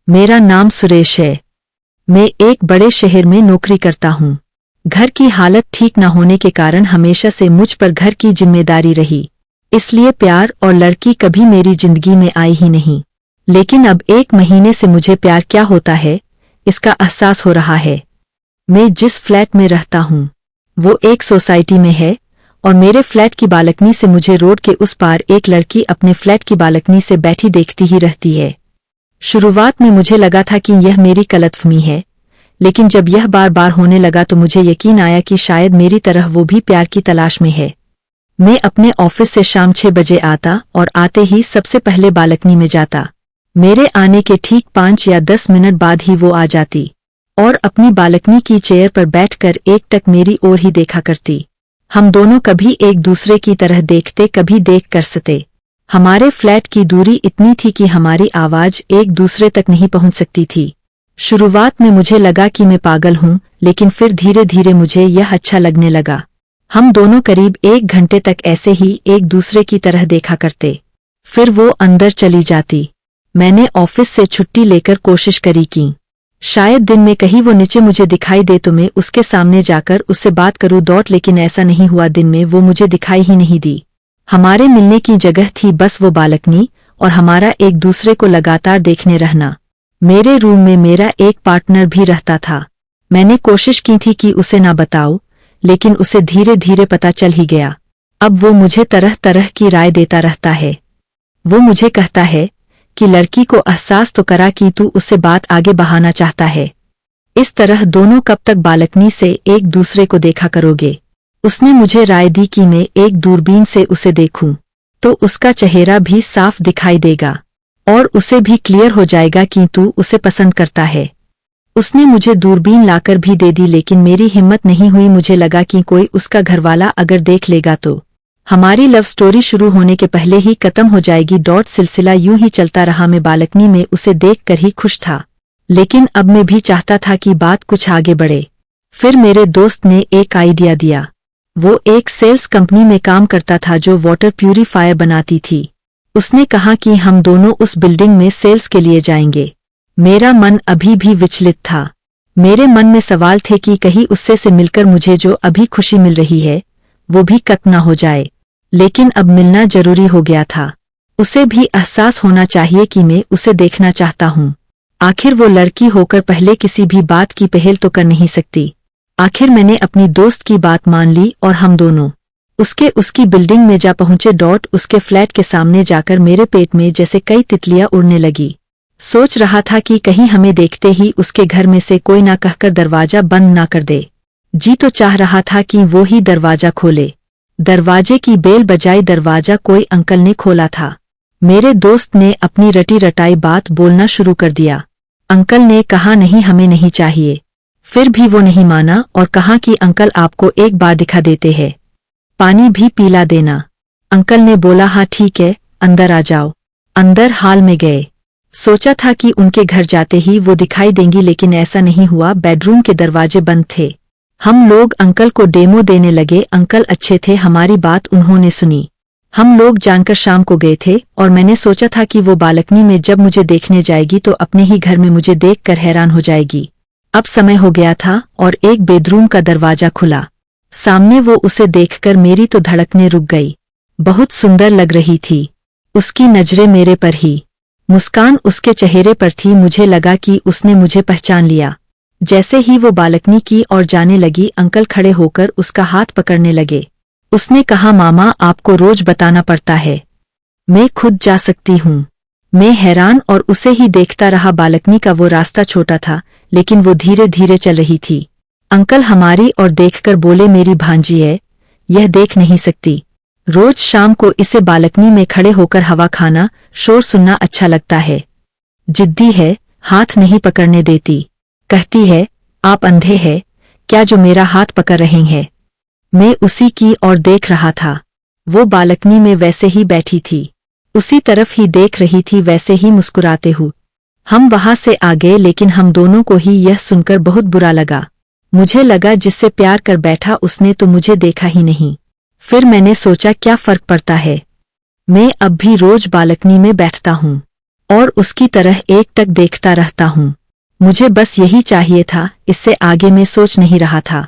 मेरा नाम सुरेश है। मैं एक बड़े शहर में नौकरी करता हूँ। घर की हालत ठीक न होने के कारण हमेशा से मुझ पर घर की जिम्मेदारी रही, इसलिए प्यार और लड़की कभी मेरी जिंदगी में आई ही नहीं। लेकिन अब 1 महीने से मुझे प्यार क्या होता है इसका एहसास हो रहा है। मैं जिस फ्लैट में रहता हूँ वो एक सोसाइटी में है और मेरे फ्लैट की बालकनी से मुझे रोड के उस पार एक लड़की अपने फ्लैट की बालकनी से बैठी देखती ही रहती है। शुरुआत में मुझे लगा था कि यह मेरी गलतफहमी है, लेकिन जब यह बार बार होने लगा तो मुझे यकीन आया कि शायद मेरी तरह वो भी प्यार की तलाश में है। मैं अपने ऑफिस से शाम 6 बजे आता और आते ही सबसे पहले बालकनी में जाता। मेरे आने के ठीक 5 या 10 मिनट बाद ही वो आ जाती और अपनी बालकनी की चेयर पर बैठकर एकटक मेरी ओर ही देखा करती। हम दोनों कभी एक दूसरे की तरह देखते, कभी देख कर सते। हमारे फ्लैट की दूरी इतनी थी कि हमारी आवाज एक दूसरे तक नहीं पहुंच सकती थी। शुरुआत में मुझे लगा कि मैं पागल हूं, लेकिन फिर धीरे धीरे मुझे यह अच्छा लगने लगा। हम दोनों करीब 1 घंटे तक ऐसे ही एक दूसरे की तरह देखा करते। फिर वो अंदर चली जाती। मैंने ऑफिस से छुट्टी लेकर कोशिश करी कि शायद दिन में कहीं वो नीचे मुझे दिखाई दे तो मैं उसके सामने जाकर उससे बात करूं लेकिन ऐसा नहीं हुआ। दिन में वो मुझे दिखाई ही नहीं दी। हमारे मिलने की जगह थी बस वो बालकनी और हमारा एक दूसरे को लगातार देखने रहना। मेरे रूम में मेरा एक पार्टनर भी रहता था। मैंने कोशिश की थी कि उसे ना बताऊं, लेकिन उसे धीरे धीरे पता चल ही गया। अब वो मुझे तरह तरह की राय देता रहता है। वो मुझे कहता है कि लड़की को एहसास तो करा कि तू उससे बात आगे बढ़ाना चाहता है। इस तरह दोनों कब तक बालकनी से एक दूसरे को देखा करोगे। उसने मुझे राय दी कि मैं एक दूरबीन से उसे देखूं तो उसका चेहरा भी साफ दिखाई देगा और उसे भी क्लियर हो जाएगा कि तू उसे पसंद करता है। उसने मुझे दूरबीन लाकर भी दे दी, लेकिन मेरी हिम्मत नहीं हुई। मुझे लगा कि कोई उसका घरवाला अगर देख लेगा तो हमारी लव स्टोरी शुरू होने के पहले ही खत्म हो जाएगी। सिलसिला यूं ही चलता रहा। मैं बालकनी में उसे देखकर ही खुश था, लेकिन अब मैं भी चाहता था कि बात कुछ आगे बढ़े। फिर मेरे दोस्त ने एक आइडिया दिया। वो एक सेल्स कंपनी में काम करता था जो वाटर प्यूरीफायर बनाती थी। उसने कहा कि हम दोनों उस बिल्डिंग में सेल्स के लिए जाएंगे। मेरा मन अभी भी विचलित था। मेरे मन में सवाल थे कि कहीं उससे से मिलकर मुझे जो अभी खुशी मिल रही है वो भी कत न हो जाए। लेकिन अब मिलना जरूरी हो गया था। उसे भी एहसास होना चाहिए कि मैं उसे देखना चाहता हूँ। आखिर वो लड़की होकर पहले किसी भी बात की पहल तो कर नहीं सकती। आखिर मैंने अपनी दोस्त की बात मान ली और हम दोनों उसकी बिल्डिंग में जा पहुंचे। उसके फ्लैट के सामने जाकर मेरे पेट में जैसे कई तितलियां उड़ने लगी। सोच रहा था कि कहीं हमें देखते ही उसके घर में से कोई ना कहकर दरवाजा बंद ना कर दे। जी तो चाह रहा था कि वो ही दरवाजा खोले। दरवाजे की बेल बजाई। दरवाजा कोई अंकल ने खोला था। मेरे दोस्त ने अपनी रटी रटाई बात बोलना शुरू कर दिया। अंकल ने कहा नहीं, हमें नहीं चाहिए। फिर भी वो नहीं माना और कहा कि अंकल आपको एक बार दिखा देते हैं, पानी भी पिला देना। अंकल ने बोला हाँ ठीक है, अंदर आ जाओ। अंदर हाल में गए। सोचा था कि उनके घर जाते ही वो दिखाई देंगी, लेकिन ऐसा नहीं हुआ। बेडरूम के दरवाजे बंद थे। हम लोग अंकल को डेमो देने लगे। अंकल अच्छे थे, हमारी बात उन्होंने सुनी। हम लोग जानकर शाम को गए थे और मैंने सोचा था कि वो बालकनी में जब मुझे देखने जाएगी तो अपने ही घर में मुझे देखकर हैरान हो जाएगी। अब समय हो गया था और एक बेडरूम का दरवाजा खुला। सामने वो उसे देखकर मेरी तो धड़कनें रुक गई। बहुत सुंदर लग रही थी। उसकी नजरें मेरे पर ही। मुस्कान उसके चेहरे पर थी। मुझे लगा कि उसने मुझे पहचान लिया। जैसे ही वो बालकनी की ओर जाने लगी, अंकल खड़े होकर उसका हाथ पकड़ने लगे। उसने कहा मामा आपको रोज बताना पड़ता है, मैं खुद जा सकती हूँ। मैं हैरान और उसे ही देखता रहा। बालकनी का वो रास्ता छोटा था, लेकिन वो धीरे धीरे चल रही थी। अंकल हमारी ओर देखकर बोले मेरी भांजी है, यह देख नहीं सकती। रोज शाम को इसे बालकनी में खड़े होकर हवा खाना, शोर सुनना अच्छा लगता है। जिद्दी है, हाथ नहीं पकड़ने देती। कहती है आप अंधे हैं क्या जो मेरा हाथ पकड़ रहे हैं। मैं उसी की ओर देख रहा था। वो बालकनी में वैसे ही बैठी थी, उसी तरफ ही देख रही थी, वैसे ही मुस्कुराते हुए। हम वहां से आ गए, लेकिन हम दोनों को ही यह सुनकर बहुत बुरा लगा। मुझे लगा जिससे प्यार कर बैठा उसने तो मुझे देखा ही नहीं। फिर मैंने सोचा क्या फर्क पड़ता है, मैं अब भी रोज बालकनी में बैठता हूँ और उसकी तरह एकटक देखता रहता हूँ। मुझे बस यही चाहिए था, इससे आगे मैं सोच नहीं रहा था।